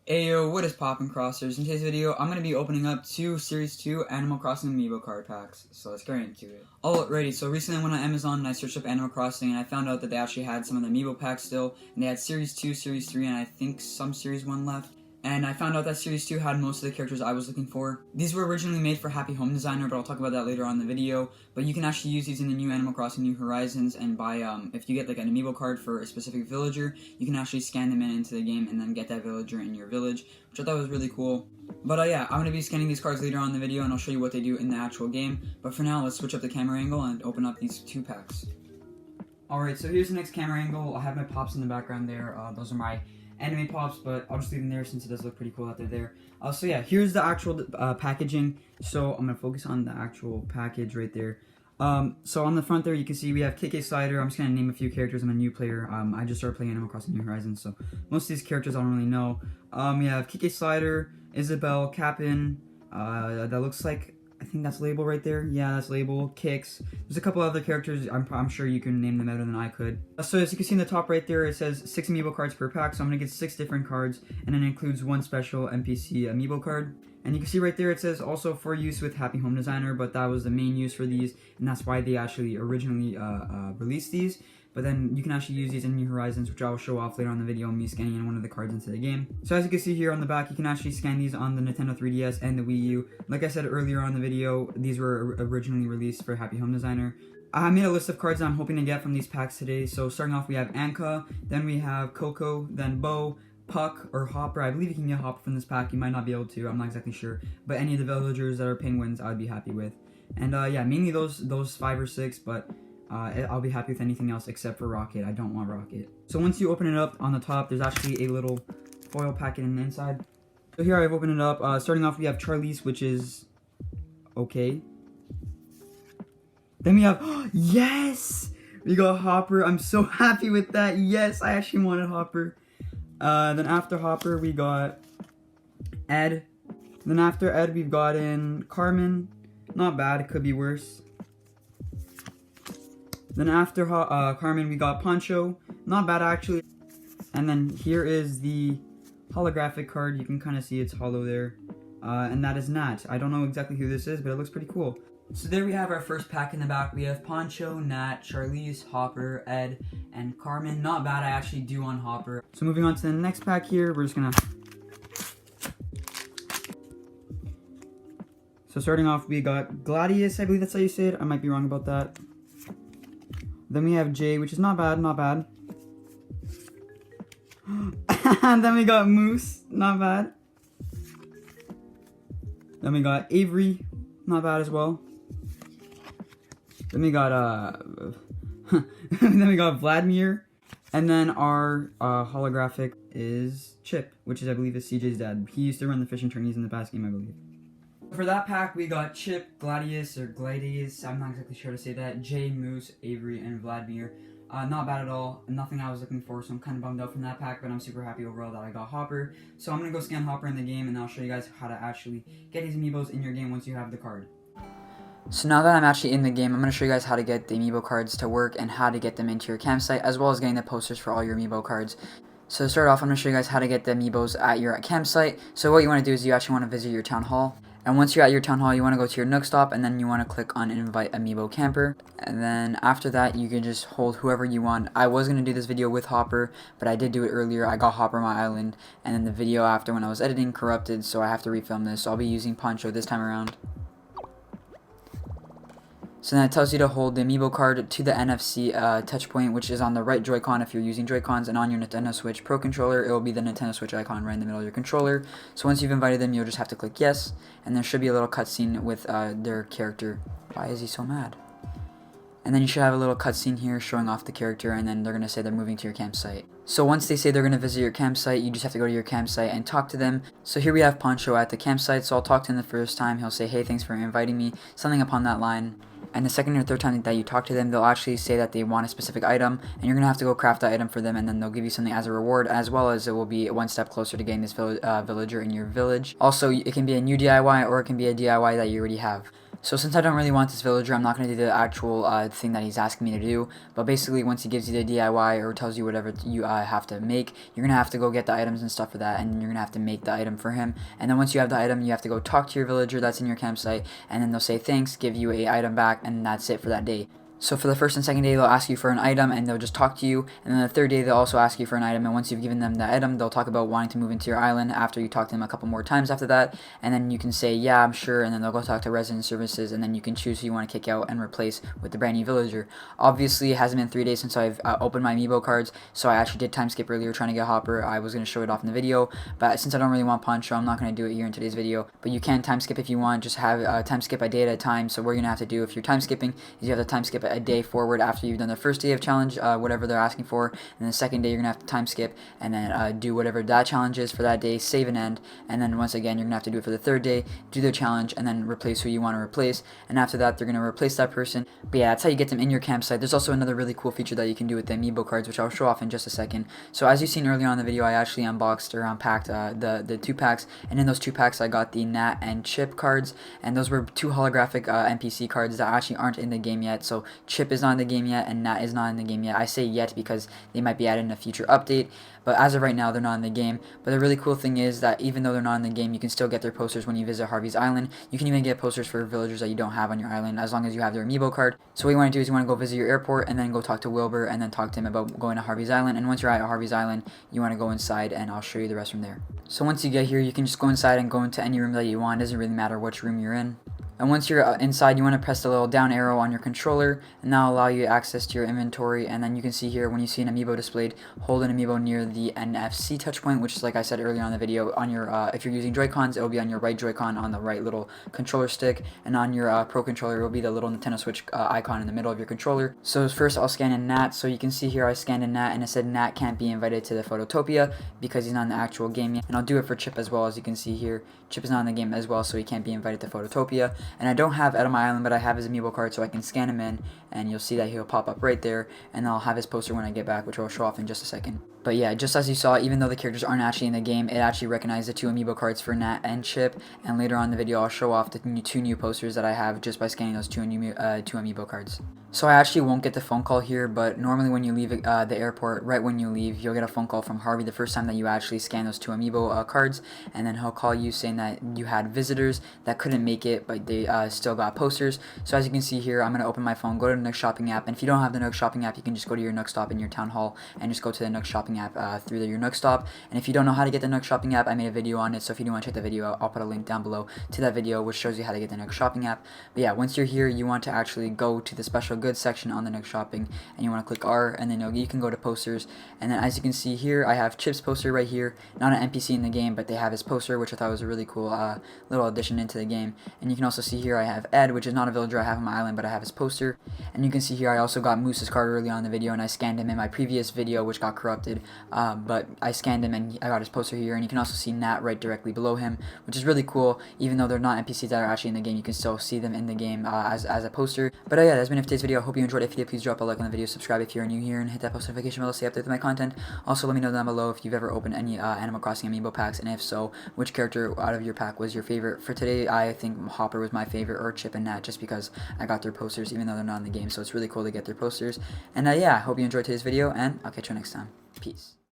Ayo, what is poppin' crossers? In today's video, I'm going to be opening up 2 Series 2 Animal Crossing Amiibo card packs. So let's get right into it. Alrighty, so recently I went on Amazon and I searched up Animal Crossing and I found out that they actually had some of the Amiibo packs still. And they had Series 2, Series 3, and I think some Series 1 left. And I found out that Series 2 had most of the characters I was looking for. These were originally made for Happy Home Designer, but I'll talk about that later on in the video. But you can actually use these in the new Animal Crossing New Horizons, and buy, if you get like an Amiibo card for a specific villager, you can actually scan them into the game and then get that villager in your village, which I thought was really cool. But yeah, I'm going to be scanning these cards later on in the video, and I'll show you what they do in the actual game. But for now, let's switch up the camera angle and open up these 2 packs. Alright, so here's the next camera angle. I'll have my pops in the background there. Those are my anime pops, but I'll just leave them there since it does look pretty cool that they're there. So yeah, here's the actual packaging. So I'm going to focus on the actual package right there. So on the front there, you can see we have KK Slider. I'm just going to name a few characters. I'm a new player. I just started playing Animal Crossing New Horizons, so most of these characters I don't really know. We have KK Slider, Isabelle, Cap'n, that looks like, I think that's Label right there. Yeah, that's Label. Kix. There's a couple other characters. I'm sure you can name them better than I could. So as you can see in the top right there, it says 6 Amiibo cards per pack. So I'm going to get 6 different cards, and it includes 1 special NPC Amiibo card. And you can see right there it says also for use with Happy Home Designer, but that was the main use for these, and that's why they actually originally released these. But then you can actually use these in New Horizons, which I will show off later on the video, me scanning in one of the cards into the game. So as you can see here on the back, you can actually scan these on the Nintendo 3DS and the Wii U. Like I said earlier on the video, these were originally released for Happy Home Designer. I made a list of cards that I'm hoping to get from these packs today. So starting off, we have Anka, then we have Coco, then Bo, Puck, or Hopper. I believe you can get Hopper from this pack. You might not be able to, I'm not exactly sure. But any of the villagers that are penguins, I'd be happy with. And yeah, mainly those 5 or 6, but I'll be happy with anything else except for Rocket. I don't want Rocket. So once you open it up, on the top, there's actually a little foil packet in the inside. So here I've opened it up. Starting off, we have Charlize, which is okay. Then we have, yes! We got Hopper. I'm so happy with that. Yes, I actually wanted Hopper. Then after Hopper, we got Ed. Then after Ed, we've gotten Carmen. Not bad, it could be worse. Then after Carmen, we got Poncho. Not bad, actually. And then here is the holographic card. You can kind of see it's hollow there. And that is Nat. I don't know exactly who this is, but it looks pretty cool. So there we have our first pack in the back. We have Poncho, Nat, Charlize, Hopper, Ed, and Carmen. Not bad, I actually do want Hopper. So moving on to the next pack here, we're just gonna... So starting off, we got Gladius, I believe that's how you say it. I might be wrong about that. Then we have Jay, which is not bad, not bad. And then we got Moose, not bad. Then we got Avery, not bad as well. Then we got then we got Vladimir. And then our holographic is Chip, which is, I believe, is CJ's dad. He used to run the fishing tourneys in the past game, I believe. For that pack, we got Chip, Gladius, or Gladius, I'm not exactly sure to say that, Jay, Moose, Avery, and Vladimir. Not bad at all, nothing I was looking for, so I'm kind of bummed out from that pack, but I'm super happy overall that I got Hopper. So I'm going to go scan Hopper in the game, and I'll show you guys how to actually get these Amiibos in your game once you have the card. So now that I'm actually in the game, I'm going to show you guys how to get the Amiibo cards to work and how to get them into your campsite, as well as getting the posters for all your Amiibo cards. So to start off, I'm going to show you guys how to get the Amiibos at your campsite. So what you want to do is you actually want to visit your town hall. And once you're at your town hall, you want to go to your Nook Stop, and then you want to click on Invite Amiibo Camper. And then after that, you can just hold whoever you want. I was going to do this video with Hopper, but I did do it earlier. I got Hopper on my island, and then the video after when I was editing corrupted, so I have to refilm this. So I'll be using Poncho this time around. So then it tells you to hold the Amiibo card to the NFC touch point, which is on the right Joy-Con if you're using Joy-Cons, and on your Nintendo Switch Pro controller, it will be the Nintendo Switch icon right in the middle of your controller. So once you've invited them, you'll just have to click yes, and there should be a little cutscene with their character. Why is he so mad? And then you should have a little cutscene here showing off the character, and then they're going to say they're moving to your campsite. So once they say they're going to visit your campsite, you just have to go to your campsite and talk to them. So here we have Poncho at the campsite, so I'll talk to him the first time. He'll say, hey, thanks for inviting me, something upon that line. And the second or third time that you talk to them, they'll actually say that they want a specific item, and you're going to have to go craft that item for them, and then they'll give you something as a reward, as well as it will be one step closer to getting this villager in your village. Also, it can be a new DIY, or it can be a DIY that you already have. So since I don't really want this villager, I'm not going to do the actual thing that he's asking me to do. But basically, once he gives you the DIY or tells you whatever you have to make, you're going to have to go get the items and stuff for that, and you're going to have to make the item for him. And then once you have the item, you have to go talk to your villager that's in your campsite, and then they'll say thanks, give you a item back, and that's it for that day. So for the first and second day, they'll ask you for an item, and they'll just talk to you. And then the third day, they'll also ask you for an item. And once you've given them the item, they'll talk about wanting to move into your island after you talk to them a couple more times after that. And then you can say, yeah, I'm sure. And then they'll go talk to resident services, and then you can choose who you want to kick out and replace with the brand new villager. Obviously, it hasn't been 3 days since I've opened my Amiibo cards, so I actually did time skip earlier trying to get Hopper. I was going to show it off in the video, but since I don't really want Poncho, I'm not going to do it here in today's video. But you can time skip if you want. Just have time skip a day at a time. So what you're going to have to do if you're time skipping is you have to time skip a day forward after you've done the first day of challenge, whatever they're asking for, and then the second day you're gonna have to time skip and then do whatever that challenge is for that day, save and end, and then once again you're gonna have to do it for the third day, do the challenge, and then replace who you want to replace, and after that they're gonna replace that person. But yeah, that's how you get them in your campsite. There's also another really cool feature that you can do with the Amiibo cards, which I'll show off in just a second. So as you've seen earlier on in the video, I actually unboxed or unpacked the 2 packs, and in those 2 packs I got the Nat and Chip cards, and those were 2 holographic NPC cards that actually aren't in the game yet. So Chip is not in the game yet, and Nat is not in the game yet. I say yet because they might be added in a future update, but as of right now they're not in the game. But the really cool thing is that even though they're not in the game, you can still get their posters when you visit Harvey's Island. You can even get posters for villagers that you don't have on your island as long as you have their Amiibo card. So what you want to do is you want to go visit your airport and then go talk to Wilbur and then talk to him about going to Harvey's Island. And once you're at Harvey's Island, you want to go inside, and I'll show you the rest from there. So once you get here, you can just go inside and go into any room that you want. It doesn't really matter which room you're in. And once you're inside, you want to press the little down arrow on your controller, and that'll allow you access to your inventory. And then you can see here, when you see an Amiibo displayed, hold an Amiibo near the NFC touch point, which is, like I said earlier on in the video, on your if you're using Joy-Cons, it will be on your right Joy-Con on the right little controller stick, and on your Pro controller, it will be the little Nintendo Switch icon in the middle of your controller. So first, I'll scan in Nat. So you can see here, I scanned in Nat, and it said Nat can't be invited to the Phototopia because he's not in the actual game yet. And I'll do it for Chip as well. As you can see here, Chip is not in the game as well, so he can't be invited to Phototopia. And I don't have Ed on my island, but I have his Amiibo card, so I can scan him in, and you'll see that he'll pop up right there, and I'll have his poster when I get back, which I'll show off in just a second. But yeah, just as you saw, even though the characters aren't actually in the game, it actually recognized the 2 Amiibo cards for Nat and Chip, and later on in the video I'll show off the 2 new posters that I have just by scanning those 2 Amiibo cards. So I actually won't get the phone call here, but normally when you leave the airport, right when you leave, you'll get a phone call from Harvey the first time that you actually scan those 2 Amiibo cards, and then he'll call you saying that you had visitors that couldn't make it, but they still got posters. So as you can see here, I'm going to open my phone, go to the Nook Shopping app, and if you don't have the Nook Shopping app, you can just go to your Nook Stop in your town hall and just go to the Nook Shopping app through your Nook Stop. And if you don't know how to get the Nook Shopping app, I made a video on it, so if you do want to check the video, I'll put a link down below to that video which shows you how to get the Nook Shopping app. But yeah, once you're here, you want to actually go to the special goods section on the Nook Shopping, and you want to click R, and then you can go to posters. And then as you can see here, I have Chip's poster right here, not an NPC in the game, but they have his poster, which I thought was a really cool little addition into the game. And you can also see here I have Ed, which is not a villager I have on my island, but I have his poster. And you can see here I also got Moose's card early on in the video, and I scanned him in my previous video, which got corrupted, but I scanned him and I got his poster here. And you can also see Nat right directly below him, which is really cool. Even though they're not NPCs that are actually in the game, you can still see them in the game as a poster. But yeah, that's been it for today's video. I hope you enjoyed it. If you did, please drop a like on the video, subscribe if you're new here, and hit that post notification bell to stay updated with my content. Also, let me know down below if you've ever opened any Animal Crossing Amiibo packs, and if so, which character out of your pack was your favorite. For today, I think Hopper was my favorite, or Chip and Nat, just because I got their posters even though they're not in the game, so it's really cool to get their posters. And yeah, I hope you enjoyed today's video, and I'll catch you next time. Peace.